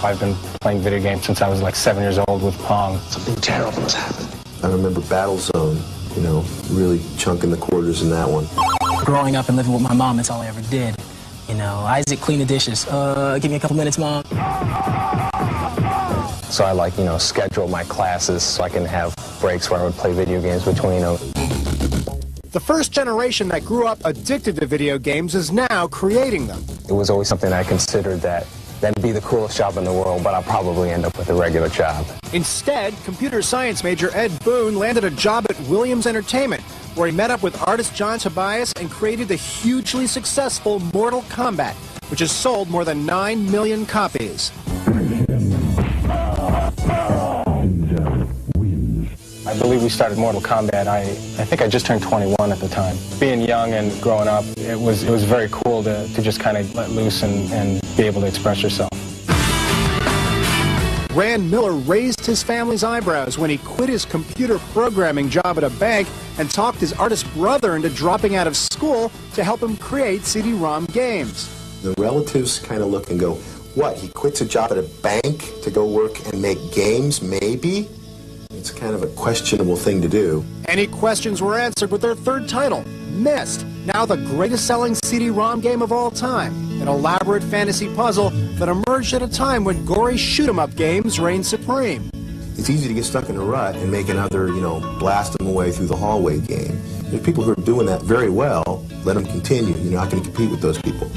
I've been playing video games since I was like 7 years old with Pong. Something terrible has happened. I remember Battlezone, you know, really chunking the quarters in that one. Growing up and living with my mom, that's all I ever did. You know, Isaac, clean the dishes. Give me a couple minutes, Mom. So I like, you know, schedule my classes so I can have breaks where I would play video games between them. The first generation that grew up addicted to video games is now creating them. It was always something I considered that that'd be the coolest job in the world, but I'll probably end up with a regular job. Instead, computer science major Ed Boon landed a job at Williams Entertainment, where he met up with artist John Tobias and created the hugely successful Mortal Kombat, which has sold more than 9 million copies. I believe we started Mortal Kombat. I think I just turned 21 at the time. Being young and growing up, it was very cool to just kind of let loose and be able to express yourself. Rand Miller raised his family's eyebrows when he quit his computer programming job at a bank and talked his artist brother into dropping out of school to help him create CD-ROM games. The relatives kind of look and go, what, he quits a job at a bank to go work and make games, maybe? It's kind of a questionable thing to do. Any questions were answered with their third title, Myst, now the greatest selling CD-ROM game of all time. An elaborate fantasy puzzle that emerged at a time when gory shoot-'em-up games reigned supreme. It's easy to get stuck in a rut and make another, you know, blast them away through the hallway game. There's people who are doing that very well. Let them continue. You're not going to compete with those people.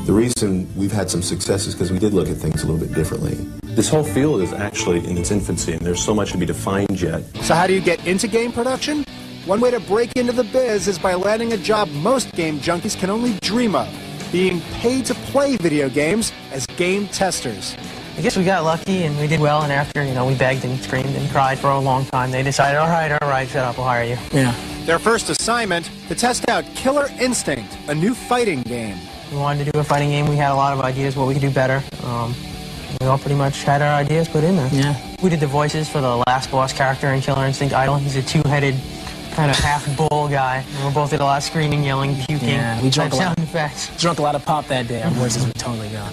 The reason we've had some success is because we did look at things a little bit differently. This whole field is actually in its infancy, and there's so much to be defined yet. So how do you get into game production? One way to break into the biz is by landing a job most game junkies can only dream of, being paid to play video games as game testers. I guess we got lucky and we did well, and after, you know, we begged and screamed and cried for a long time, they decided, all right, shut up, we'll hire you. Yeah. Their first assignment, to test out Killer Instinct, a new fighting game. We wanted to do a fighting game. We had a lot of ideas what we could do better. We all pretty much had our ideas put in there. Yeah. We did the voices for the last boss character in Killer Instinct Idol. He's a two-headed, kind of half-bull guy. And we both did a lot of screaming, yelling, puking. Yeah, we drank sound effects. Drunk a lot of pop that day. Our voices were totally gone.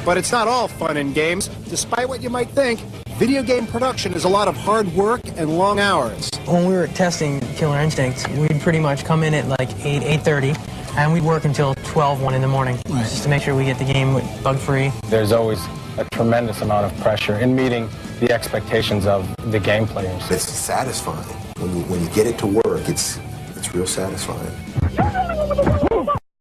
But it's not all fun and games. Despite what you might think, video game production is a lot of hard work and long hours. When we were testing Killer Instinct, we'd pretty much come in at like 8:30, and we'd work until 12, 1 in the morning, just to make sure we get the game bug-free. There's always a tremendous amount of pressure in meeting the expectations of the game players. It's satisfying. When you get it to work, it's real satisfying.